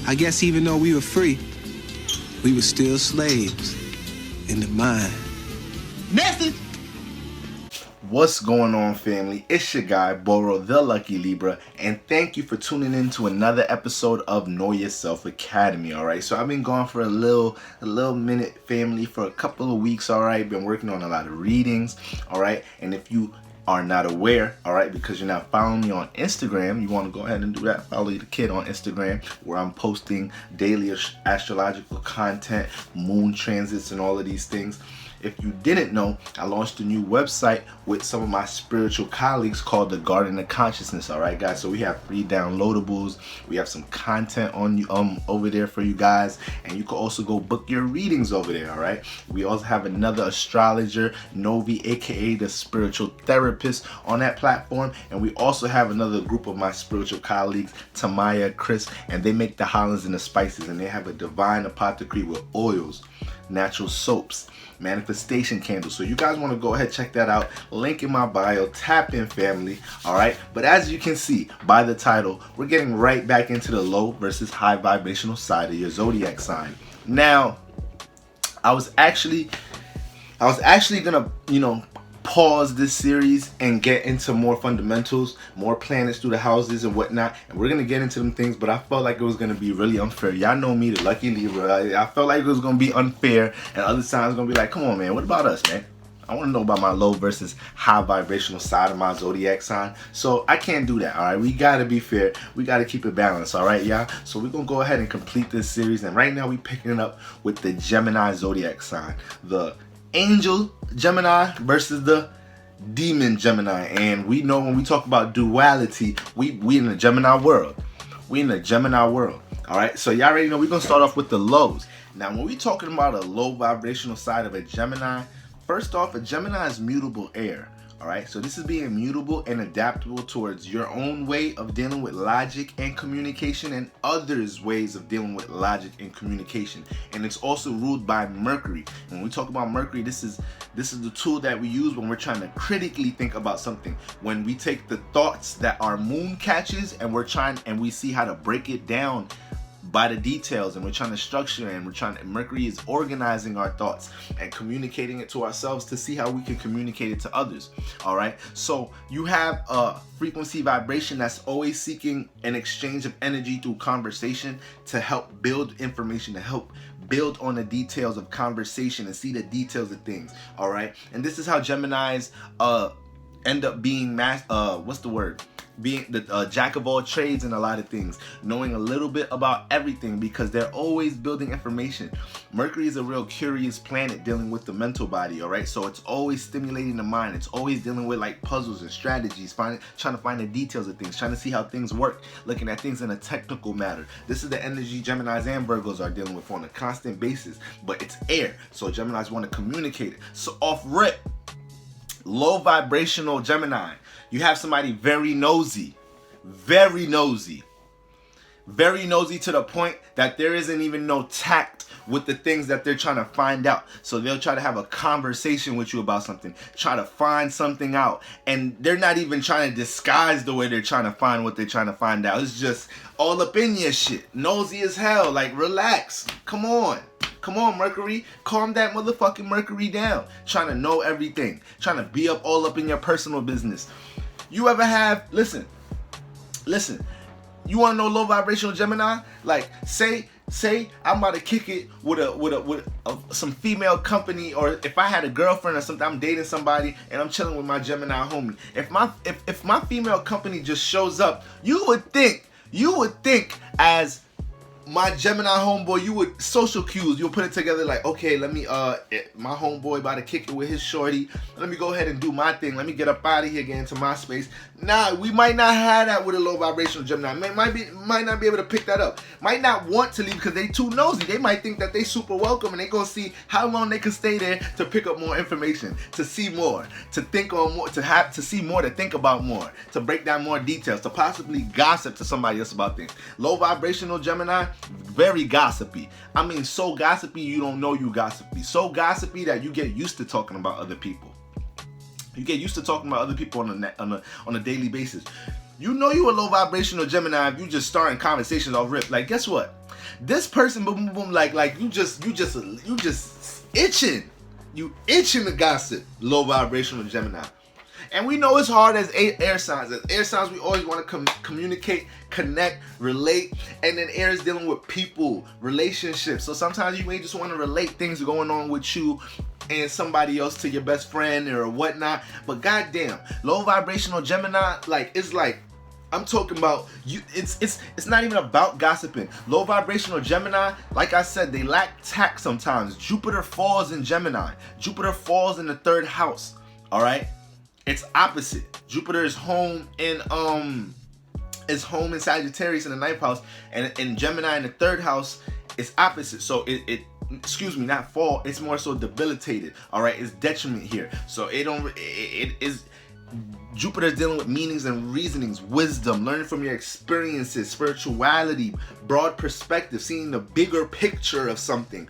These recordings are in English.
I guess even though we were free, we were still slaves in the mind. Message! What's going on, family? It's your guy, Boro the Lucky Libra, and thank you for tuning in to another episode of Know Yourself Academy, alright? So I've been gone for a little minute, family, for a couple of weeks, alright? Been working on a lot of readings, alright? And if you are not aware, alright, because you're not following me on Instagram, you want to go ahead and do that. Follow the kid on Instagram, where I'm posting daily astrological content, moon transits, and all of these things. If you didn't know, I launched a new website with some of my spiritual colleagues called the Garden of Consciousness. All right, guys. So we have free downloadables. We have some content on over there for you guys, and you can also go book your readings over there. All right. We also have another astrologer, Novi, aka the spiritual therapist, on that platform, and we also have another group of my spiritual colleagues, Tamaya, Chris, and they make the Hollands and the spices, and they have a divine apothecary with oils, natural soaps, manifestation candles. So you guys want to go ahead, check that out. Link in my bio. Tap in, family. All right. But as you can see by the title, we're getting right back into the low versus high vibrational side of your zodiac sign. Now, I was actually gonna, pause this series and get into more fundamentals, more planets through the houses and whatnot, and we're gonna get into them things, but I felt like it was gonna be really unfair. Y'all know me, the Lucky Libra. I felt like it was gonna be unfair, and other times gonna be like, come on, man, what about us, man? I want to know about my low versus high vibrational side of my zodiac sign. So I can't do that, all right? We got to be fair. We got to keep it balanced, all right, y'all? So we're going to go ahead and complete this series. And right now we're picking it up with the Gemini zodiac sign. The angel Gemini versus the demon Gemini. And we know when we talk about duality, we in the Gemini world. We in the Gemini world, all right? So y'all already know we're going to start off with the lows. Now, when we're talking about a low vibrational side of a Gemini, first off, a Gemini is mutable air, all right? So this is being mutable and adaptable towards your own way of dealing with logic and communication and others' ways of dealing with logic and communication. And it's also ruled by Mercury. And when we talk about Mercury, this is the tool that we use when we're trying to critically think about something. When we take the thoughts that our moon catches and we see how to break it down by the details, and we're trying to structure, and Mercury is organizing our thoughts and communicating it to ourselves to see how we can communicate it to others. All right, so you have a frequency vibration that's always seeking an exchange of energy through conversation to help build information, to help build on the details of conversation and see the details of things. All right, and this is how Geminis end up being being the jack of all trades in a lot of things, knowing a little bit about everything because they're always building information. Mercury is a real curious planet dealing with the mental body, all right? So it's always stimulating the mind. It's always dealing with like puzzles and strategies, trying to find the details of things, trying to see how things work, looking at things in a technical matter. This is the energy Geminis and Virgos are dealing with on a constant basis, but it's air. So Geminis want to communicate it. So off rip, low vibrational Gemini, you have somebody very nosy to the point that there isn't even no tact with the things that they're trying to find out. So they'll try to have a conversation with you about something, try to find something out, and they're not even trying to disguise the way they're trying to find what they're trying to find out. It's just all up in your shit, nosy as hell. Like, relax, come on, Mercury, calm that motherfucking Mercury down. Trying to know everything, trying to be all up in your personal business. You ever have, listen, you want to know low vibrational Gemini? Like, say I'm about to kick it with some female company, or if I had a girlfriend or something, I'm dating somebody and I'm chilling with my Gemini homie. If my female company just shows up, you would think as my Gemini homeboy, you would social cues, you'll put it together like, okay, let me my homeboy about to kick it with his shorty, let me go ahead and do my thing, let me get up out of here, get into my space. Nah, we might not have that with a low vibrational Gemini. Might not be able to pick that up. Might not want to leave because they too nosy. They might think that they super welcome and they gonna see how long they can stay there to pick up more information, to see more, to think on more, to see more, to think about more, to break down more details, to possibly gossip to somebody else about things. Low vibrational Gemini, very gossipy. I mean, so gossipy you don't know you gossipy. So gossipy that you get used to talking about other people. You get used to talking about other people on a daily basis. You know you a low vibrational Gemini if you just starting conversations off rip. Like, guess what? This person, boom, boom, boom, like you just itching. You itching to gossip. Low vibrational Gemini. And we know it's hard as air signs. As air signs, we always want to communicate, connect, relate. And then air is dealing with people, relationships. So sometimes you may just want to relate things going on with you and somebody else to your best friend or whatnot. But goddamn, low vibrational Gemini, like, it's like, I'm talking about you. It's not even about gossiping. Low vibrational Gemini, like I said, they lack tact sometimes. Jupiter falls in Gemini. Jupiter falls in the 3rd house. All right. It's opposite. Jupiter is home in Sagittarius in the 9th house, and in Gemini in the 3rd house is opposite. So it excuse me, not fall. It's more so debilitated. All right, it's detriment here. So it is. Jupiter is dealing with meanings and reasonings, wisdom, learning from your experiences, spirituality, broad perspective, seeing the bigger picture of something.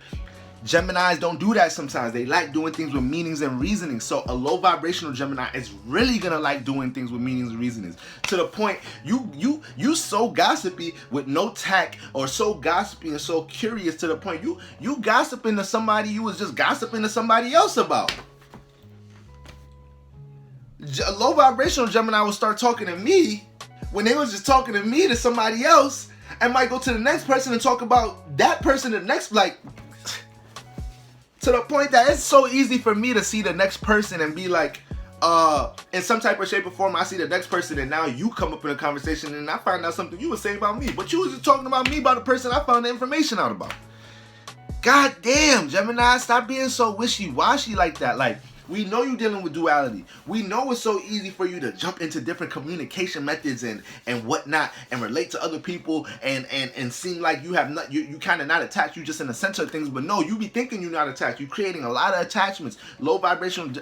Geminis don't do that sometimes. They like doing things with meanings and reasonings. So a low vibrational Gemini is really gonna like doing things with meanings and reasonings. To the point you so gossipy with no tact, or so gossipy and so curious to the point you gossiping to somebody you was just gossiping to somebody else about. A low vibrational Gemini will start talking to me when they was just talking to me to somebody else, and might go to the next person and talk about that person the next, like, to the point that it's so easy for me to see the next person and be like, in some type of shape or form, I see the next person and now you come up in a conversation and I find out something you were saying about me, but you was just talking about me about the person I found the information out about. God damn, Gemini, stop being so wishy-washy like that. Like, we know you're dealing with duality. We know it's so easy for you to jump into different communication methods and whatnot and relate to other people and seem like you have not, you kind of not attached, you just in the center of things. But no, you be thinking you're not attached. You're creating a lot of attachments. Low vibrational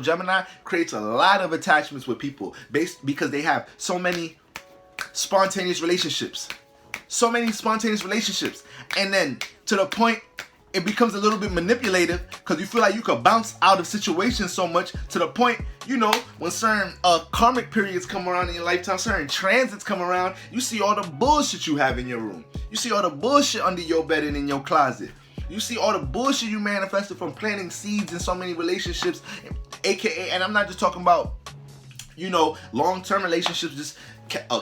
Gemini creates a lot of attachments with people because they have so many spontaneous relationships. And then to the point it becomes a little bit manipulative because you feel like you could bounce out of situations so much to the point, you know, when certain karmic periods come around in your lifetime, certain transits come around, you see all the bullshit you have in your room. You see all the bullshit under your bed and in your closet. You see all the bullshit you manifested from planting seeds in so many relationships, aka, and I'm not just talking about, you know, long-term relationships, just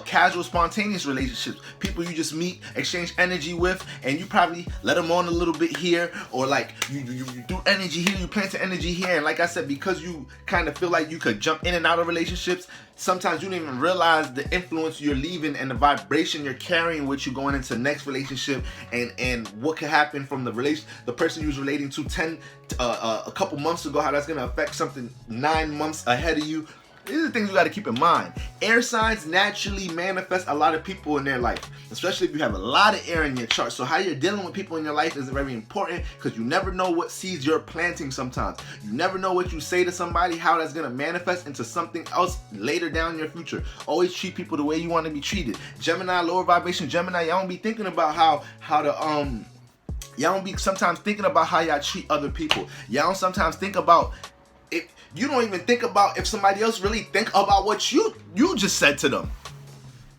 casual, spontaneous relationships. People you just meet, exchange energy with, and you probably let them on a little bit here, or like you do energy here, you plant the energy here, and like I said, because you kind of feel like you could jump in and out of relationships, sometimes you don't even realize the influence you're leaving and the vibration you're carrying with you going into the next relationship, and what could happen from the person you was relating to a couple months ago, how that's gonna affect something 9 months ahead of you. These are things you got to keep in mind. Air signs naturally manifest a lot of people in their life, especially if you have a lot of air in your chart. So how you're dealing with people in your life is very important because you never know what seeds you're planting sometimes. You never know what you say to somebody, how that's going to manifest into something else later down in your future. Always treat people the way you want to be treated. Gemini, lower vibration Gemini, y'all don't be thinking about how to y'all don't be sometimes thinking about how y'all treat other people. Y'all don't sometimes think about if you don't even think about if somebody else really think about what you just said to them,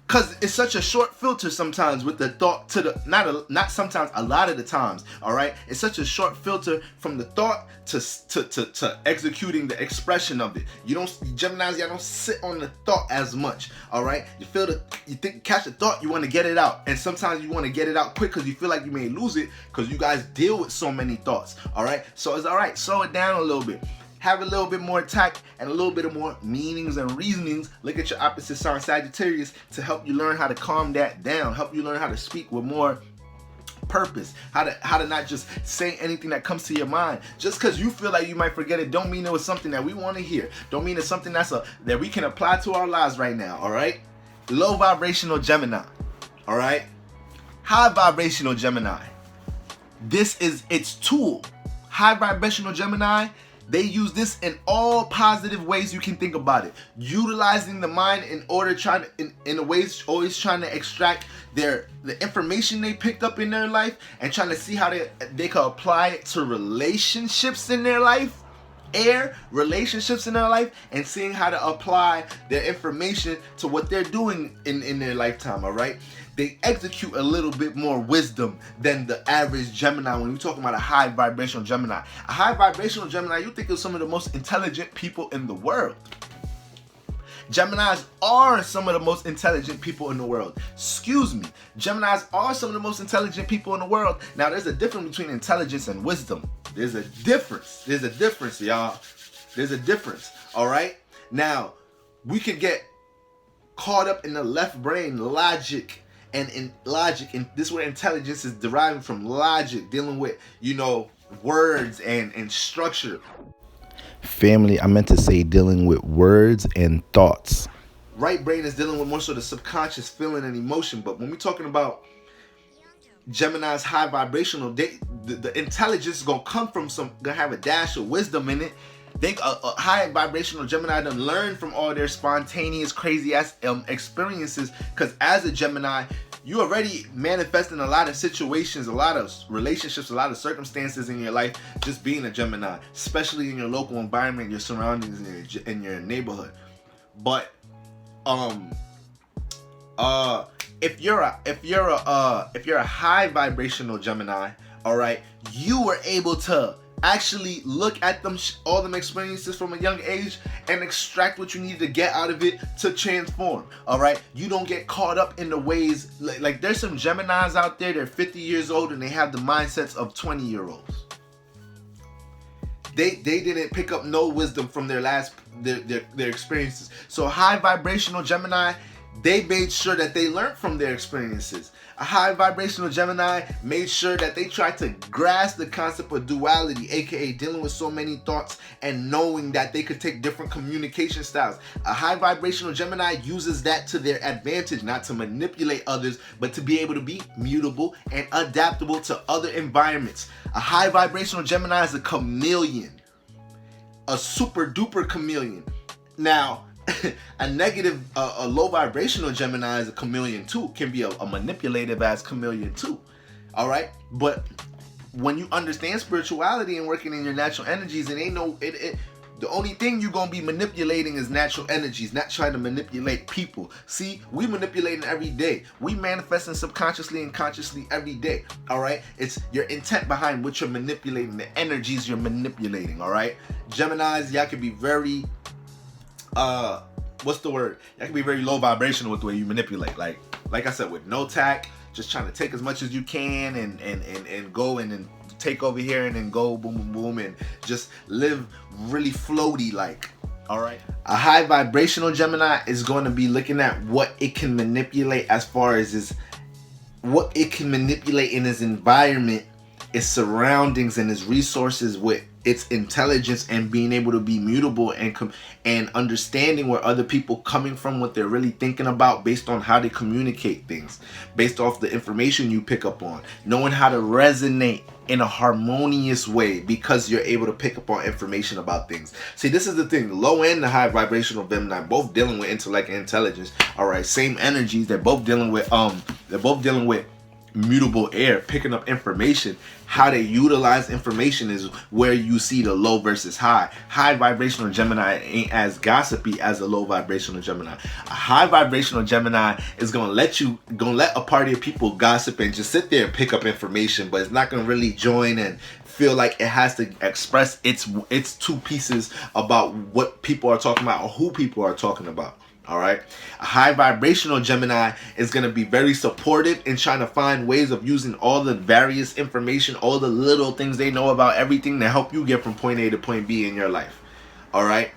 because it's such a short filter sometimes with the thought to the not sometimes, a lot of the times, all right, it's such a short filter from the thought to executing the expression of it. Geminis, y'all don't sit on the thought as much, all right. Catch the thought, you want to get it out, and sometimes you want to get it out quick because you feel like you may lose it because you guys deal with so many thoughts, all right. So it's all right, slow it down a little bit. Have a little bit more tact and a little bit of more meanings and reasonings. Look at your opposite sign, Sagittarius, to help you learn how to calm that down. Help you learn how to speak with more purpose. How to not just say anything that comes to your mind. Just because you feel like you might forget it, don't mean it was something that we want to hear. Don't mean it's something that we can apply to our lives right now. All right. Low vibrational Gemini. All right. High vibrational Gemini. This is its tool. High vibrational Gemini. They use this in all positive ways you can think about it. Utilizing the mind in order in a ways always trying to extract the information they picked up in their life and trying to see how they can apply it to relationships in their life. air relationships in their life and seeing how to apply their information to what they're doing in their lifetime, all right? They execute a little bit more wisdom than the average Gemini. When we're talking about a high vibrational Gemini, a high vibrational Gemini, you think of some of the most intelligent people in the world. Geminis are some of the most intelligent people in the world. Excuse me. Geminis are some of the most intelligent people in the world. Now, there's a difference between intelligence and wisdom. There's a difference. There's a difference, y'all. There's a difference, all right? Now, we could get caught up in the left brain, logic, and this is where intelligence is deriving from, logic, dealing with, words and structure. Family, I meant to say dealing with words and thoughts. Right brain is dealing with more so the subconscious feeling and emotion. But when we're talking about Gemini's high vibrational, the intelligence is gonna come from gonna have a dash of wisdom in it. Think a high vibrational Gemini done learn from all their spontaneous, crazy ass experiences. Because as a Gemini, you already manifesting a lot of situations, a lot of relationships, a lot of circumstances in your life just being a Gemini, especially in your local environment, your surroundings, in your neighborhood. But if you're a high vibrational Gemini, all right, you were able to actually look at all them experiences from a young age and extract what you need to get out of it to transform, all right? You don't get caught up in the ways, like there's some Geminis out there, they're 50 years old and they have the mindsets of 20-year-olds. They didn't pick up no wisdom from their experiences. So high vibrational Gemini, they made sure that they learned from their experiences. A high vibrational Gemini made sure that they tried to grasp the concept of duality, aka dealing with so many thoughts and knowing that they could take different communication styles. A high vibrational Gemini uses that to their advantage, not to manipulate others, but to be able to be mutable and adaptable to other environments. A high vibrational Gemini is a chameleon, a super duper chameleon. Now, a low vibrational Gemini is a chameleon too, can be a manipulative ass chameleon too, all right? But when you understand spirituality and working in your natural energies, the only thing you're gonna be manipulating is natural energies, not trying to manipulate people. See, we manipulating every day. We manifesting subconsciously and consciously every day, all right? It's your intent behind what you're manipulating, the energies you're manipulating, all right? Geminis, y'all can be very what's the word? That can be very low vibrational with the way you manipulate. Like I said, with no tact, just trying to take as much as you can and go and then take over here and then go boom boom boom and just live really floaty like. All right. A high vibrational Gemini is going to be looking at what it can manipulate as far as what it can manipulate in its environment, its surroundings, and its resources with its intelligence and being able to be mutable and understanding where other people coming from, what they're really thinking about based on how they communicate things, based off the information you pick up on, knowing how to resonate in a harmonious way because you're able to pick up on information about things. See, this is the thing, low and the high vibrational Gemini both dealing with intellect and intelligence, all right, same energies. They're both dealing with mutable air, picking up information. How they utilize information is where you see the low versus high. High vibrational Gemini ain't as gossipy as a low vibrational Gemini. A high vibrational Gemini is gonna let a party of people gossip and just sit there and pick up information, but it's not gonna really join and feel like it has to express its two pieces about what people are talking about or who people are talking about. All right. A high vibrational Gemini is going to be very supportive in trying to find ways of using all the various information, all the little things they know about everything to help you get from point A to point B in your life. All right.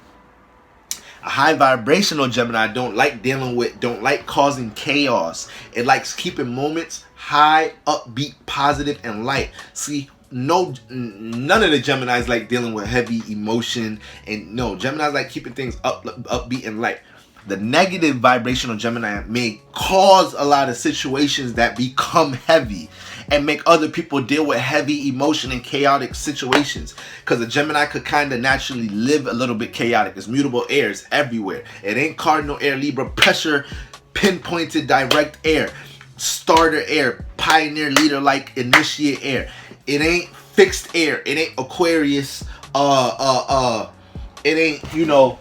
A high vibrational Gemini don't like causing chaos. It likes keeping moments high, upbeat, positive, and light. See, none of the Geminis like dealing with heavy emotion, and no, Geminis like keeping things upbeat and light. The negative vibrational Gemini may cause a lot of situations that become heavy and make other people deal with heavy emotion and chaotic situations, because a Gemini could kind of naturally live a little bit chaotic. It's mutable air, it's everywhere. It ain't cardinal air, Libra, pressure, pinpointed direct air, starter air, pioneer leader like initiate air. It ain't fixed air. It ain't Aquarius, it ain't, you know,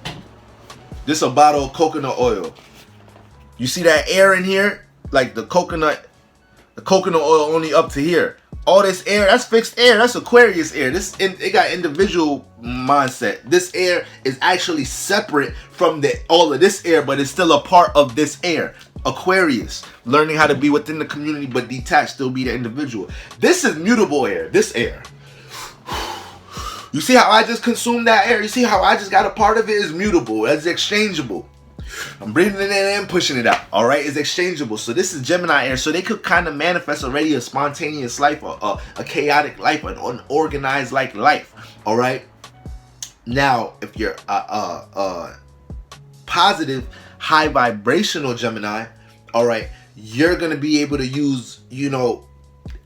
this a bottle of coconut oil. You see that air in here? Like the coconut oil only up to here. All this air, that's fixed air. That's Aquarius air. It got individual mindset. This air is actually separate from all of this air, but it's still a part of this air. Aquarius, learning how to be within the community, but detached, still be the individual. This is mutable air. This air. You see how I just consumed that air? You see how I just got a part of it is mutable. It's exchangeable. I'm breathing it in and pushing it out. All right, it's exchangeable. So this is Gemini air. So they could kind of manifest already a spontaneous life, a chaotic life, an unorganized like life. All right. Now, if you're positive, high vibrational Gemini, all right, you're gonna be able to use, you know,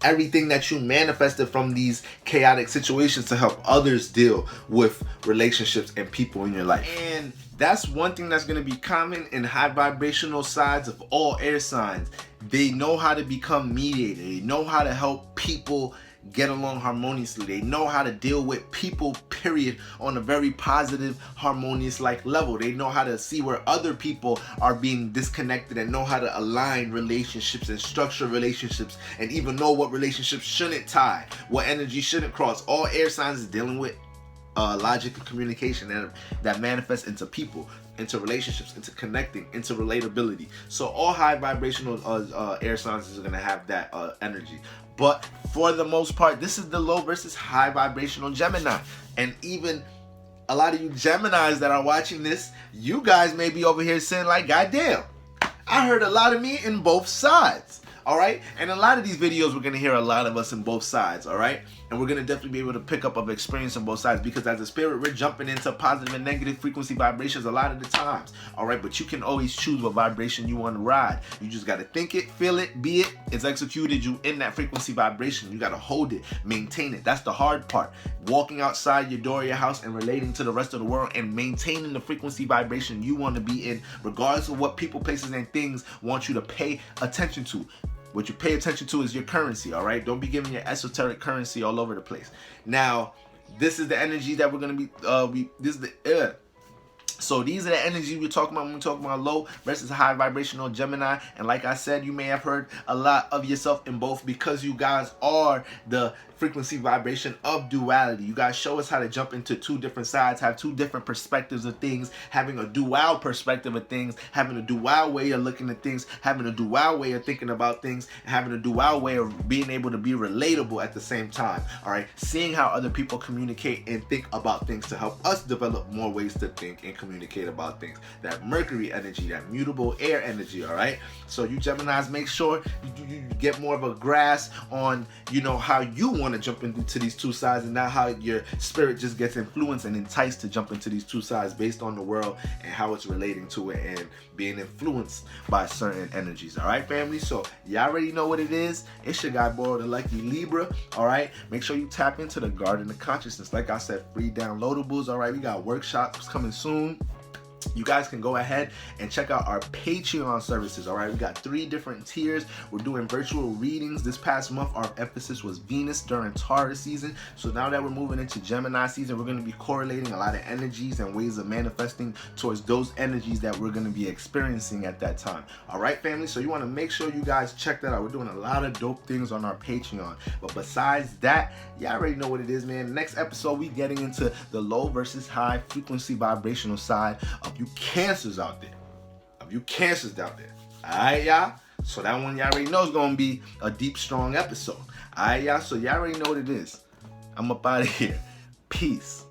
everything that you manifested from these chaotic situations to help others deal with relationships and people in your life. And that's one thing that's going to be common in high vibrational sides of all air signs. They know how to become mediator. They know how to help people get along harmoniously. They know how to deal with people, period, on a very positive, harmonious like level. They know how to see where other people are being disconnected and know how to align relationships and structure relationships and even know what relationships shouldn't tie, what energy shouldn't cross. All air signs is dealing with logic and communication that manifests into people, into relationships, into connecting, into relatability. So all high vibrational air signs is going to have that energy. But for the most part, this is the low versus high vibrational Gemini. And even a lot of you Geminis that are watching this, you guys may be over here saying like, God damn, I heard a lot of me in both sides. All right, and a lot of these videos we're gonna hear a lot of us in both sides. All right, and we're gonna definitely be able to pick up of experience on both sides, because as a spirit we're jumping into positive and negative frequency vibrations a lot of the times. All right, but you can always choose what vibration you want to ride. You just gotta think it, feel it, be it. It's executed. You in that frequency vibration. You gotta hold it, maintain it. That's the hard part. Walking outside your door, your house, and relating to the rest of the world and maintaining the frequency vibration you want to be in, regardless of what people, places, and things want you to pay attention to. What you pay attention to is your currency, all right? Don't be giving your esoteric currency all over the place. Now, this is the energy that we're going to be, So these are the energies we're talking about when we're talking about low versus high vibrational Gemini. And like I said, you may have heard a lot of yourself in both, because you guys are the frequency vibration of duality. You guys show us how to jump into two different sides, have two different perspectives of things, having a dual perspective of things, having a dual way of looking at things, having a dual way of thinking about things, and having a dual way of being able to be relatable at the same time. All right, seeing how other people communicate and think about things to help us develop more ways to think and communicate about things. That Mercury energy, that mutable air energy. All right, so you Geminis, make sure you get more of a grasp on, you know, how you want to jump into these two sides, and not how your spirit just gets influenced and enticed to jump into these two sides based on the world and how it's relating to it and being influenced by certain energies. All right, family, so y'all already know what it is. It's your guy Boro, the Lucky Libra. All right, make sure you tap into the Garden of Consciousness. Like I said, free downloadables. All right, we got workshops coming soon. You guys can go ahead and check out our Patreon services. All right, we got 3 different tiers. We're doing virtual readings. This past month our emphasis was Venus during Taurus season, so now that we're moving into Gemini season, we're going to be correlating a lot of energies and ways of manifesting towards those energies that we're going to be experiencing at that time. All right, family, so you want to make sure you guys check that out. We're doing a lot of dope things on our Patreon. But besides that, y'all already know what it is, man. Next episode we getting into the low versus high frequency vibrational side of you Cancers out there. All right, y'all. So that one y'all already know is gonna be a deep, strong episode. All right, y'all. So y'all already know what it is. I'm up out of here. Peace.